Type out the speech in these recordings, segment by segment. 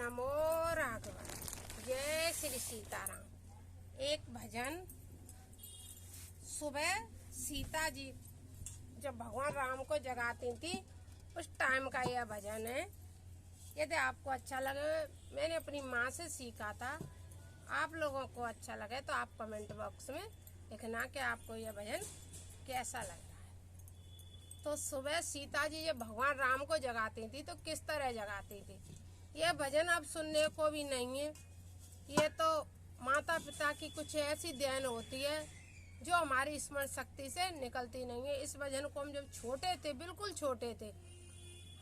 नमो राघव। जय श्री सीताराम। एक भजन। सुबह सीता जी जब भगवान राम को जगाती थी उस टाइम का यह भजन है। यदि आपको अच्छा लगे, मैंने अपनी माँ से सीखा था, आप लोगों को अच्छा लगे तो आप कमेंट बॉक्स में लिखना कि आपको यह भजन कैसा लग रहा है। तो सुबह सीता जी जब भगवान राम को जगाती थी तो किस तरह जगाती थी, यह भजन अब सुनने को भी नहीं है। ये तो माता पिता की कुछ ऐसी देन होती है जो हमारी स्मरण शक्ति से निकलती नहीं है। इस भजन को हम जब छोटे थे, बिल्कुल छोटे थे,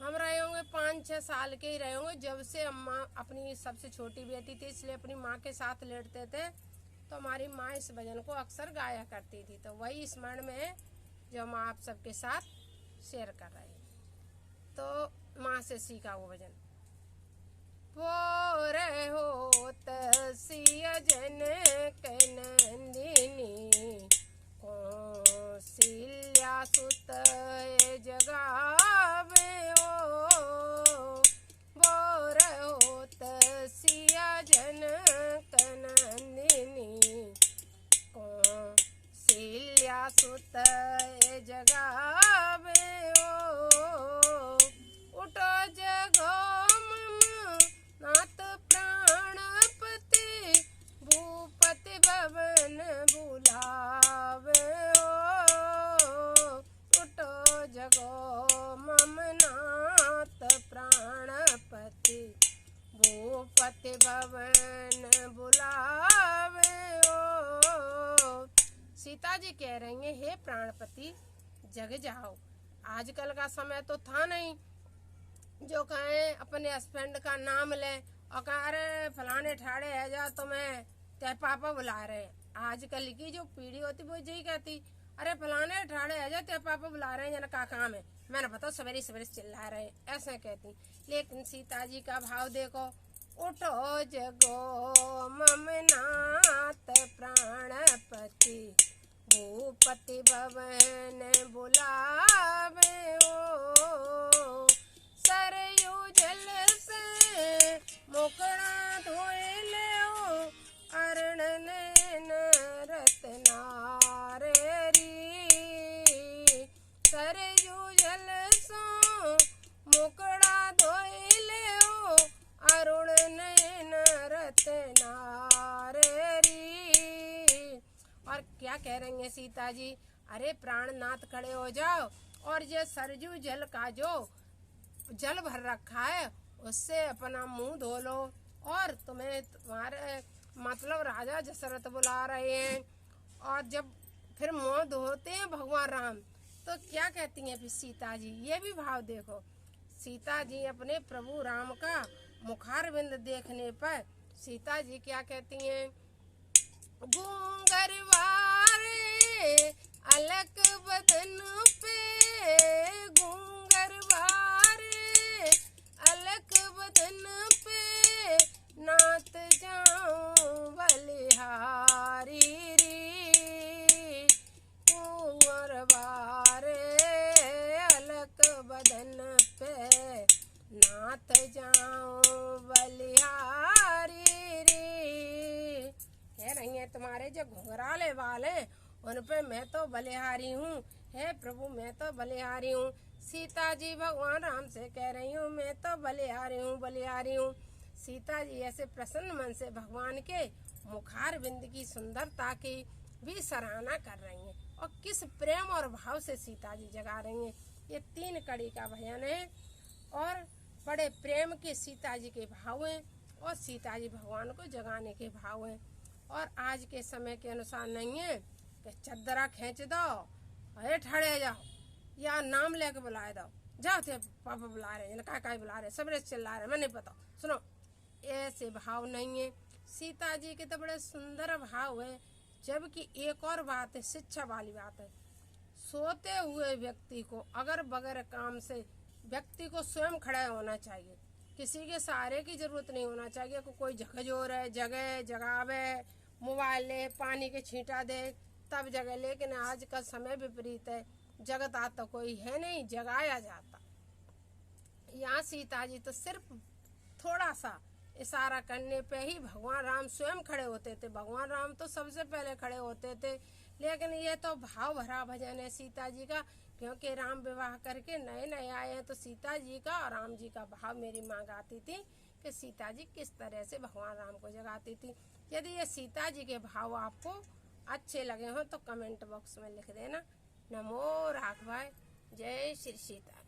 हम रहे होंगे 5-6 साल के ही रहे होंगे, जब से अम्मा अपनी सबसे छोटी बेटी थी इसलिए अपनी माँ के साथ लेटते थे तो हमारी माँ इस भजन को अक्सर गाया करती थी। तो वही स्मरण में है जो हम आप सबके साथ शेयर कर रहे हैं। तो माँ से सीखा वो भजन। वो होत सिया जन के नंदिनी, कौशल्या सुत जगावे हो। बोर होत सिया जन के नंदिनी, कौशल्या सुत जगावे हो। उठो जगो नाथ प्राणपति, भूपति भवन बुलावे हो। उठो जगो मम नाथ प्राणपति, भूपति भवन बुलावे हो। सीता जी कह रही हैं, हे प्राणपति जग जाओ। आजकल का समय तो था नहीं जो कहें अपने हस्बैंड का नाम ले और कह अरे फलाने ठाड़े है जा तुम्हें ते पापा बुला रहे। आजकल की जो पीढ़ी होती वो यही कहती, अरे फलाने ठाड़े है जा ते पापा बुला रहे हैं, जना का काम है, मैंने बताओ सवेरे सवेरे चिल्ला रहे, ऐसे कहती। लेकिन सीता जी का भाव देखो, उठो जगो मम नाथ प्राणपति, भूपति भवन बुलावे हो। सरयू जल से मुकड़ा धोए ले, अरण नैन रत्नारे री। सरयू जल सो मुकड़ा धोए ले, अरुण नैन रत्नारे री। और क्या कह रही है सीता जी, अरे प्राणनाथ खड़े हो जाओ और ये सरजू जल का जो जल भर रखा है उससे अपना मुंह धो लो। और तुम्हें तुम्हारे मतलब राजा दशरथ बुला रहे हैं। और जब फिर मुंह धोते हैं भगवान राम तो क्या कहती हैं फिर सीता जी, ये भी भाव देखो। सीता जी अपने प्रभु राम का मुखारविंद देखने पर सीता जी क्या कहती हैं, गूंगरवारे अलक बदन पे, गूंगरवारे अलक बदन पे, नाथ जाऊं बलिहारी री। गूंगरवारे अलक बदन पे, नाथ जाऊं बलिहारी री। कह रही है तुम्हारे जो घुंघराले वाले उन पे मैं तो बलिहारी हूँ, हे प्रभु मैं तो बलिहारी हूँ। सीता जी भगवान राम से कह रही हूँ मैं तो बलिहारी हूँ, बलिहारी हूँ। सीता जी ऐसे प्रसन्न मन से भगवान के मुखार बिंद की सुंदरता की भी सराहना कर रही हैं और किस प्रेम और भाव से सीता जी जगा रही हैं। ये 3 कड़ी का भजन है और बड़े प्रेम के सीता जी के भाव हैं और सीता जी भगवान को जगाने के भाव हैं। और आज के समय के अनुसार नहीं है कि चद्दरा खींच दो, अरे ठड़े जाओ या नाम लेके बुलाए दो, जाओ थे पापा बुला रहे हैं, का बुला रहे, सबरे चिल्ला रहे, मैं नहीं पता सुनो, ऐसे भाव नहीं है। सीता जी के तो बड़े सुंदर भाव है। जबकि एक और बात है, शिक्षा वाली बात है, सोते हुए व्यक्ति को अगर बगैर काम से व्यक्ति को स्वयं खड़ा होना चाहिए, किसी के सहारे की जरूरत नहीं होना चाहिए। कोई झकझोर है जगह जगावे, मोबाइल ले, पानी के छींटा दे तब जगह। लेकिन आज का समय विपरीत है, जगता तो कोई है नहीं, जगाया जाता। यहाँ सीता जी तो सिर्फ थोड़ा सा इशारा करने पे ही भगवान राम स्वयं खड़े होते थे। भगवान राम तो सबसे पहले खड़े होते थे, लेकिन ये तो भाव भरा भजन है सीता जी का, क्योंकि राम विवाह करके नए नए आए हैं। तो सीता जी का और राम जी का भाव मेरी माँ गाती थी कि सीता जी किस तरह से भगवान राम को जगाती थी। यदि ये सीता जी के भाव आपको अच्छे लगे हों तो कमेंट बॉक्स में लिख देना। नमो राघवाय, जय श्री सीता।